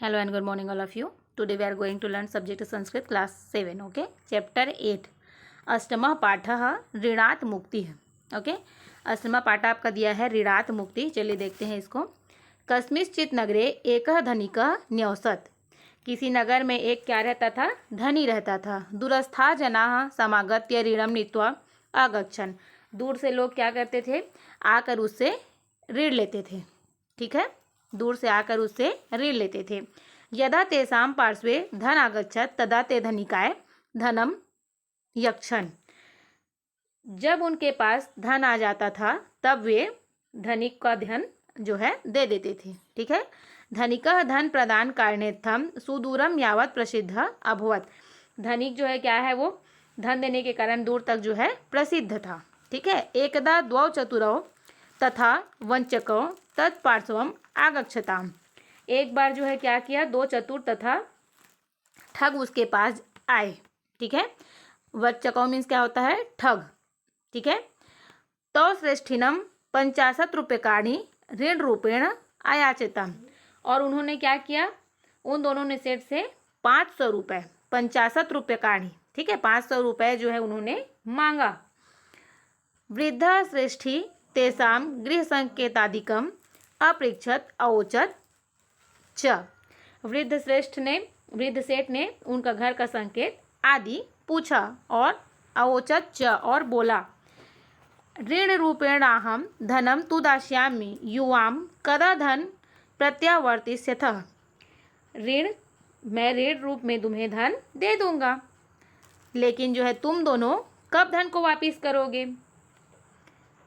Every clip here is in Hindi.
Hello and good morning all of you. Today we are going to learn subject Sanskrit class 7. Okay, chapter 8 अष्टमः पाठः ऋणात् मुक्ति. ओके, अष्टमः पाठ आपका दिया है ऋणात् मुक्ति. चलिए देखते हैं इसको. कस्मिंश्चित् नगरे एकः धनिकः न्यवसत्. किसी नगर में एक क्या रहता था? धनी रहता था. दूरस्थाः जनाः समागत्य ऋणं नीत्वा आगच्छन्. दूर से लोग क्या करते थे? आकर उससे ऋण लेते थे. ठीक है, दूर से आकर उससे ऋण लेते थे. यदा तेषां पार्श्वे धन आगच्छत् तदा ते धनिकाय धनम यक्षन्. जब उनके पास धन आ जाता था तब वे धनिक का धन जो है दे देते थे. ठीक है, धनिकः धन प्रदान कारणार्थं सुदूरम यावत् प्रसिद्ध अभवत्. धनिक जो है क्या है? वो धन देने के कारण दूर तक जो है प्रसिद्ध था. ठीक है, एकदा द्वौ चतुरौ तथा वंचको तत्पार्श्वम आगच्छताम. एक बार जो है क्या किया? दो चतुर तथा ठग उसके पास आए. ठीक है, वंचको मीन्स क्या होता है? ठग. ठीक है, तो श्रेष्ठिनम 50 रूप्यकाणि ऋण रूपेण आयाचितम. और उन्होंने क्या किया? उन दोनों ने सेठ से 500 रुपये, 50 रूप्यकाणि. ठीक है, 500 रुपये जो है उन्होंने मांगा. वृद्ध श्रेष्ठी तेषां गृह संकेतादिकम अपृच्छत अवोचत च. वृद्ध सेठ ने उनका घर का संकेत आदि पूछा और अवोचत च और बोला. ऋण रूपेणाहम धनम तु दास्यामि युवां कदा धन प्रत्यावर्तिष्यथः. मैं ऋण रूप में तुम्हें धन दे दूंगा, लेकिन जो है तुम दोनों कब धन को वापिस करोगे?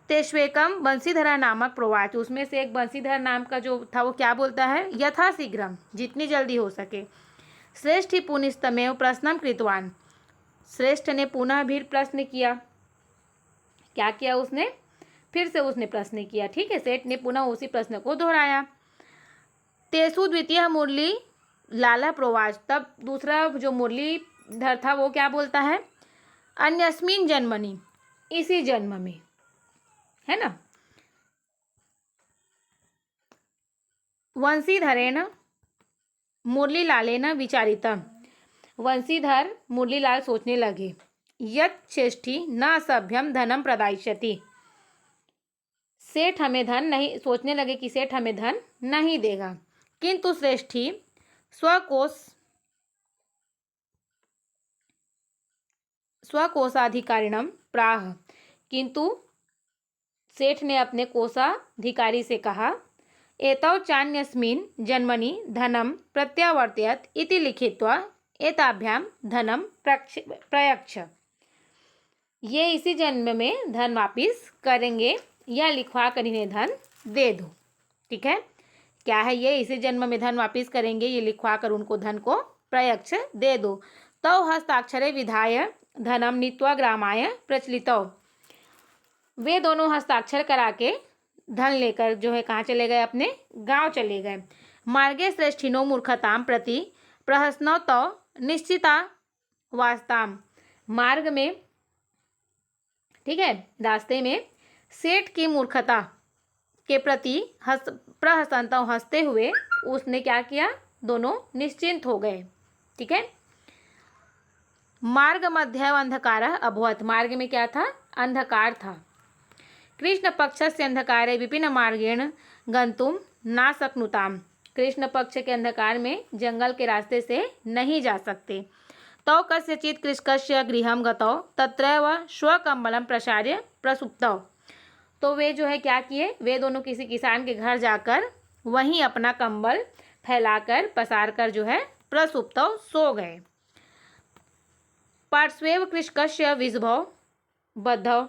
तेष्वेकम बंशीधरा नामक प्रवाच. उसमें से एक बंशीधर नाम का जो था वो क्या बोलता है? यथाशीघ्रम, जितनी जल्दी हो सके. श्रेष्ठ पुनस्तमेव प्रश्नम कृतवान. श्रेष्ठ ने पुनः भी प्रश्न किया. क्या किया उसने? फिर से उसने प्रश्न किया. ठीक है, सेठ ने पुनः उसी प्रश्न को दोहराया. तेसु द्वितीय मुरली लाला प्रवाच. तब दूसरा जो मुरलीधर था वो क्या बोलता है? अन्यस्मिन जन्मनि, इसी जन्म में, है ना. वंशीधरेण मुरलीलालेन विचारितम. वंशीधर मुरलीलाल सोचने लगे. यत् श्रेष्ठी न सभ्यम धनम प्रदायिष्यति. सेठ हमें धन नहीं, सोचने लगे कि सेठ हमें धन नहीं देगा. किंतु श्रेष्ठी स्वकोषाधिकारिणम प्राह. किंतु सेठ ने अपने कोषाधिकारी से कहा. एतौ चान्यस्मिन् जन्मनि धनम प्रत्यावर्तयत् इति लिखित्वा एताभ्याम धनम प्रयच्छ. ये इसी जन्म में धन वापिस करेंगे या लिखवा कर इन्हें धन दे दो. ठीक है, क्या है ये? इसी जन्म में धन वापिस करेंगे, ये लिखवा कर उनको धन को प्रयच्छ दे दो. तौ हस्ताक्षरे विधाय धनम नीत्वा ग्रामाय प्रचलितौ. वे दोनों हस्ताक्षर करा के धन लेकर जो है कहाँ चले गए? अपने गांव चले गए. मार्गे श्रेष्ठिनो मूर्खताम प्रति प्रहसनौ तो निश्चिता वास्ताम. मार्ग में, ठीक है, रास्ते में सेठ की मूर्खता के प्रति प्रहसनता हंसते हुए उसने क्या किया? दोनों निश्चिंत हो गए. ठीक है, मार्ग मध्य अंधकार अभवत. मार्ग में क्या था? अंधकार था. कृष्ण पक्षस्य अंधकारे विपिन मार्गेण गंतुम ना शक्नुताम. कृष्ण पक्ष के अंधकार में जंगल के रास्ते से नहीं जा सकते. तौ कस्यचित् कृषकस्य गृहं गतौ तत्रैव स्वकम्बलं प्रसार्य प्रसुप्तौ. तो वे जो है क्या किए? वे दोनों किसी किसान के घर जाकर वहीं अपना कंबल फैलाकर पसार कर जो है प्रसुप्तौ सो गए. पार्श्वेव कृषकस्य विषभौ बद्धौ.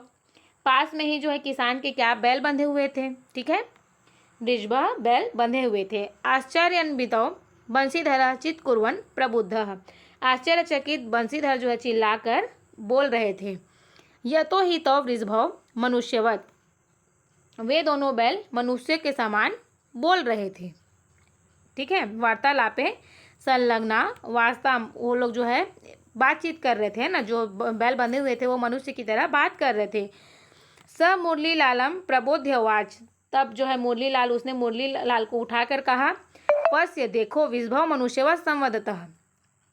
पास में ही जो है किसान के क्या? बैल बंधे हुए थे. ठीक है, वृषभ बैल बंधे हुए थे. आश्चर्यान्वितौ बंशीधर चित्कुर्वन् प्रबुद्धः. आश्चर्यचकित बंशीधर जो है चिल्लाकर बोल रहे थे. यतो हि तौ वृषभौ मनुष्यवत्. वे दोनों बैल मनुष्य के समान बोल रहे थे. ठीक है, वार्तालापे संलग्ना वास्ता. वो लोग जो है बातचीत कर रहे थे ना, जो बैल बंधे हुए थे वो मनुष्य की तरह बात कर रहे थे. स मुरलीलालम प्रबोध्यवाच. तब जो है मुरलीलाल, उसने मुरलीलाल को उठाकर कहा. पश्य देखो विश्भव मनुष्यवत् संवदतः।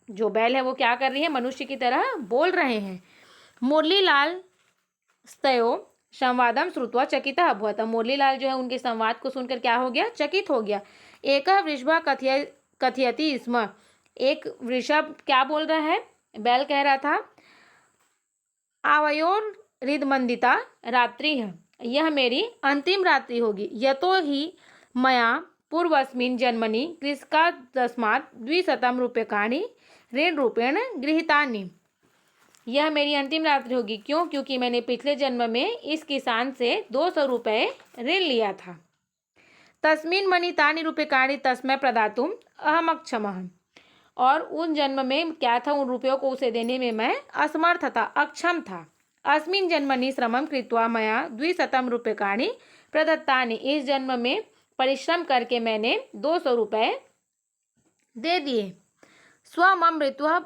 जो बैल है वो क्या कर रही है, मनुष्य की तरह बोल रहे हैं। मुरलीलाल स्तयो संवादम श्रुत्वा चकितः अभवत्। मुरलीलाल जो है उनके संवाद को सुनकर क्या हो गया, चकित हो गया। एकः वृषभः कथयति स्म। एक वृषभ क्या बोल रहा है, बैल कह रहा था, आवयोर हृदमंदिता रात्रि है, यह मेरी अंतिम रात्रि होगी। यतो हि मया पूर्वस्मिन् जन्मनि कृषकादस्मात् 200 रूप्यकाणि ऋण रूपेण गृहीतानि। यह मेरी अंतिम रात्रि होगी। क्यों? क्योंकि मैंने पिछले जन्म में इस किसान से 200 रुपये ऋण लिया था। तस्मिन् मनि तानि रूप्यकाणि तस्मै प्रदातुम् अहम अक्षमः। और उन जन्म में क्या था, उन रुपयों को उसे देने में मैं असमर्थ था, अक्षम था। अस्मिन् जन्मनि श्रमं कृत्वा मया 200 रूप्यकाणि प्रदत्तानि। इस जन्म में परिश्रम करके मैंने 200 रुपये दे दिए। स्व मम मृत्युः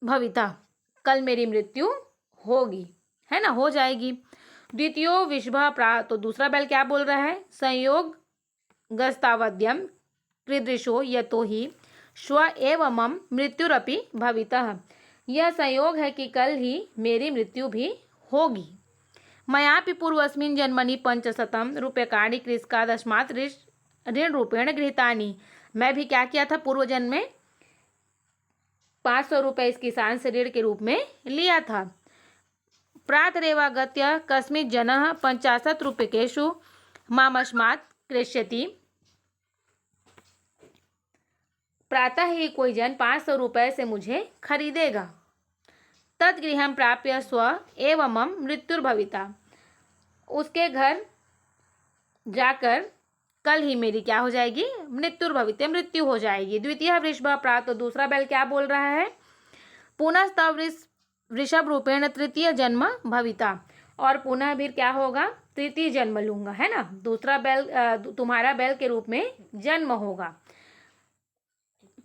भविता, कल मेरी मृत्यु होगी, है ना, हो जाएगी। द्वितीयो विषभः प्राह, तो दूसरा बैल क्या बोल रहा है, संयोग गस्तावद्यम कृदृशो यतो ही श्व एव मम मृत्युरपि भवितः। यह संयोग है कि कल ही मेरी मृत्यु भी होगी। मयापि पूर्वस्मिन् जन्मनि 500 रूप्यकाणि कृषकादस्मात् ऋण रूपेण गृहीतानि। मैं भी क्या किया था, पूर्व जन्म में 500 रुपये इस किसान से ऋण के रूप में लिया था। प्रातरेवागत्य कस्मिंश्चित् जनः 50 रूप्यकेषु मामस्मात् क्रेष्यति। प्रातः ही कोई जन 500 रुपये से मुझे खरीदेगा। तद्गृहं प्राप्य स्व एव मम मृत्युर्भविता। उसके घर जाकर कल ही मेरी क्या हो जाएगी, मृत्युर्भविता, मृत्यु हो जाएगी। द्वितीय वृषभः प्राह, तो दूसरा बैल क्या बोल रहा है, पुनस्तव वृषभ रूपेण तृतीय जन्म भविता। और पुनः भी क्या होगा, तृतीय जन्म लूंगा, है ना, दूसरा बैल तुम्हारा बैल के रूप में जन्म होगा।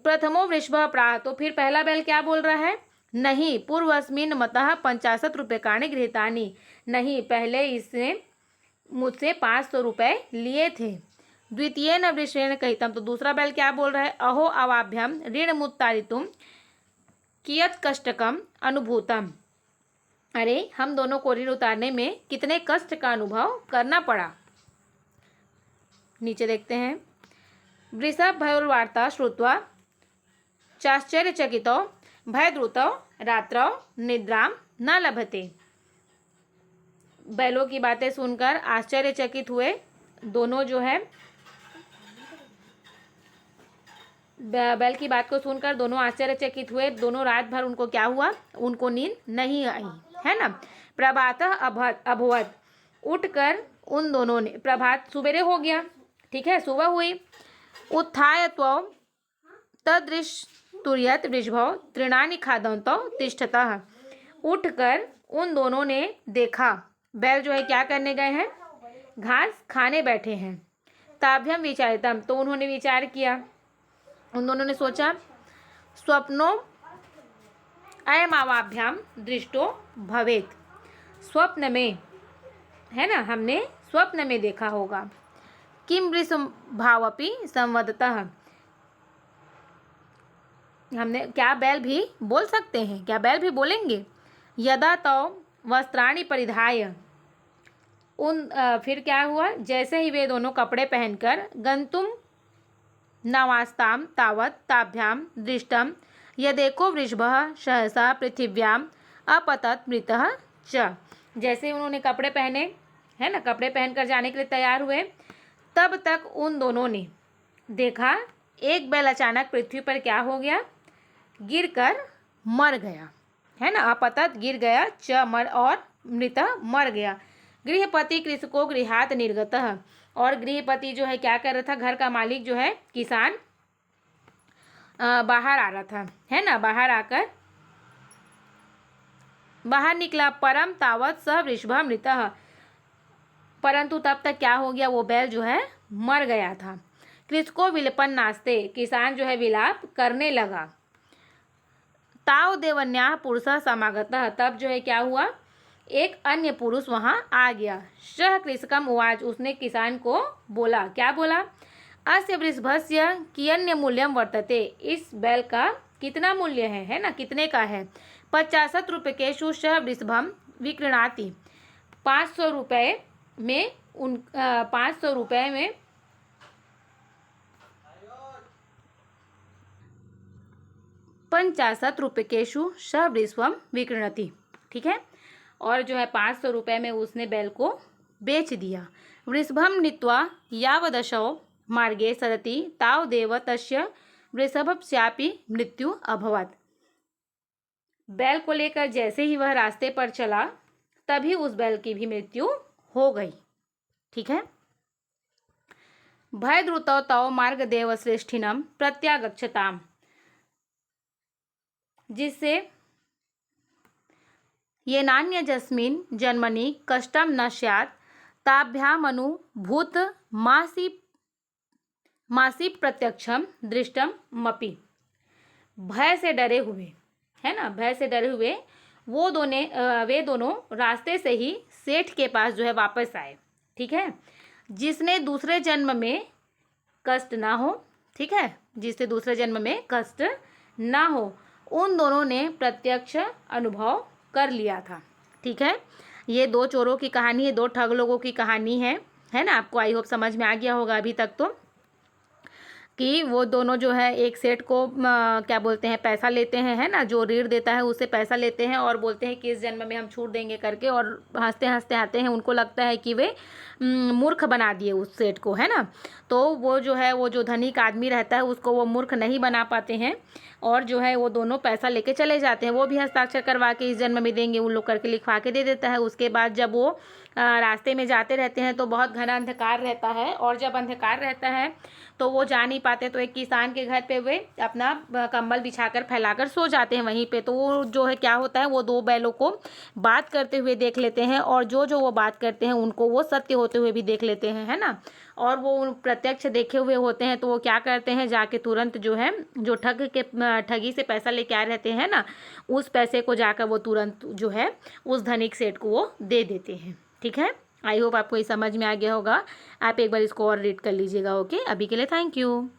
प्रथमो वृषभः प्राह, तो फिर पहला बैल क्या बोल रहा है, नहीं पूर्वस्मिन् मतः 50 रूप्यकाणि गृहीतानि। नहीं, पहले इसने मुझसे 500 रुपये लिए थे। द्वितीयेन वृषेण कहितम, तो दूसरा बैल क्या बोल रहा है, अहो अवाभ्याम ऋणमुत्तारितुम कियत् कष्टकम अनुभूतम। अरे हम दोनों को ऋण उतारने में कितने कष्ट का अनुभव करना पड़ा। नीचे देखते हैं, वृषभ भयोर्वार्ता श्रुत्वा चाश्चर्यचकितो भयद्रुतौ रात्रौ निद्रां न लभते। बैलों की बातें सुनकर आश्चर्यचकित हुए दोनों, जो है बैल की बात को सुनकर दोनों आश्चर्यचकित हुए। दोनों रात भर उनको क्या हुआ, उनको नींद नहीं आई, है ना। प्रभातः अभवत्, उठकर उन दोनों ने, प्रभात सुबेरे हो गया, ठीक है, सुबह हुई। उत्थाय त्वौ तदृशतुर्यत् वृषभौ तृणानि खादन्तौ तिष्ठतः। उठकर उन दोनों ने देखा, बैल जो है क्या करने गए हैं, घास खाने बैठे हैं। ताभ्यम विचारितम, तो उन्होंने विचार किया, उन दोनों ने सोचा, स्वप्नो अयमावाभ्याम दृष्टो भवेत। स्वप्न में, है ना, हमने स्वप्न में देखा होगा। किम वृषभावपि संवदतः, हमने, क्या बैल भी बोल सकते हैं, क्या बैल भी बोलेंगे। यदा तौ वस्त्राणि परिधाय, फिर क्या हुआ, जैसे ही वे दोनों कपड़े पहनकर गंतुम नवास्ताम तावत् ताभ्याम दृष्टम यदेको वृषभः सहसा पृथिव्याम अपतत मृतः च। जैसे उन्होंने कपड़े पहने, है ना, कपड़े पहनकर जाने के लिए तैयार हुए, तब तक उन दोनों ने देखा एक बैल अचानक पृथ्वी पर क्या हो गया, गिरकर मर गया, है ना, अपतत गिर गया, च मर, और मृत मर गया। गृहपति कृषको गृहात निर्गतः, और गृहपति जो है क्या कर रहा था, घर का मालिक जो है किसान बाहर आ रहा था, है ना, बाहर आकर बाहर निकला। परम तावत सह वृषभः मृतः, परंतु तब तक क्या हो गया, वो बैल जो है मर गया था। कृषको विलपन नास्ते, किसान जो है विलाप करने लगा। ताव देवन्याः पुरुषः समागतः, तब जो है क्या हुआ, एक अन्य पुरुष वहां आ गया। सह कृषकम उवाच, उसने किसान को बोला, क्या बोला, अस्य वृषभस्य कियन्य मूल्यम वर्तते, इस बैल का कितना मूल्य है ना, कितने का है। 50 रूप्यकेषु सः वृषभम विक्रीणाति, 500 रुपये में 500 रुपये में 50 रूप्यकेषु सः वृषभम विक्रीणति, ठीक है। और जो है 500 रुपये में उसने बैल को बेच दिया। वृषभम नीत्वा यावदशौ मार्गे सदति तावदेव तस्य वृषभस्यापि मृत्यु अभवत्। बैल को लेकर जैसे ही वह रास्ते पर चला तभी उस बैल की भी मृत्यु हो गई, ठीक है। भयद्रुतौ तौ मार्गदेव श्रेष्ठिनम प्रत्यागच्छताम, जिससे ये नान्यजस्मिन् जन्मनि कष्टम न स्यात् ताभ्यामनुभूत मासी प्रत्यक्षम दृष्टम मपि। भय से डरे हुए, है ना, भय से डरे हुए वे दोनों रास्ते से ही सेठ के पास जो है वापस आए, ठीक है। जिसने दूसरे जन्म में कष्ट ना हो, ठीक है, जिससे दूसरे जन्म में कष्ट ना हो, उन दोनों ने प्रत्यक्ष अनुभव कर लिया था, ठीक है। ये दो चोरों की कहानी है, दो ठग लोगों की कहानी है ना। आपको आई होप समझ में आ गया होगा अभी तक तो, कि वो दोनों जो है एक सेठ को क्या बोलते हैं, पैसा लेते हैं, है ना, जो ऋण देता है उससे पैसा लेते हैं और बोलते हैं कि इस जन्म में हम छूट देंगे करके, और हंसते हंसते आते हैं। उनको लगता है कि वे मूर्ख बना दिए उस सेठ को, है ना। तो वो जो है, वो जो धनिक आदमी रहता है उसको वो मूर्ख नहीं बना पाते हैं, और जो है वो दोनों पैसा लेके चले जाते हैं। वो भी हस्ताक्षर करवा के इस जन्म में देंगे उन लोग करके लिखवा के दे देता है। उसके बाद जब वो रास्ते में जाते रहते हैं तो बहुत घना अंधकार रहता है, और जब अंधकार रहता है तो वो जा नहीं पाते, तो एक किसान के घर पे वे अपना कंबल बिछाकर फैलाकर सो जाते हैं वहीं पे। तो वो जो है क्या होता है, वो दो बैलों को बात करते हुए देख लेते हैं, और जो वो बात करते हैं उनको वो सत्य होते हुए भी देख लेते हैं, है ना। और वो प्रत्यक्ष देखे हुए होते हैं, तो वो क्या करते हैं, जाके तुरंत जो है, जो ठगी से पैसा लेके आए रहते हैं ना, उस पैसे को जाकर वो तुरंत जो है उस धनिक सेठ को वो दे देते हैं, ठीक है। आई होप आपको ये समझ में आ गया होगा। आप एक बार इसको और रीड कर लीजिएगा, ओके। अभी के लिए थैंक यू।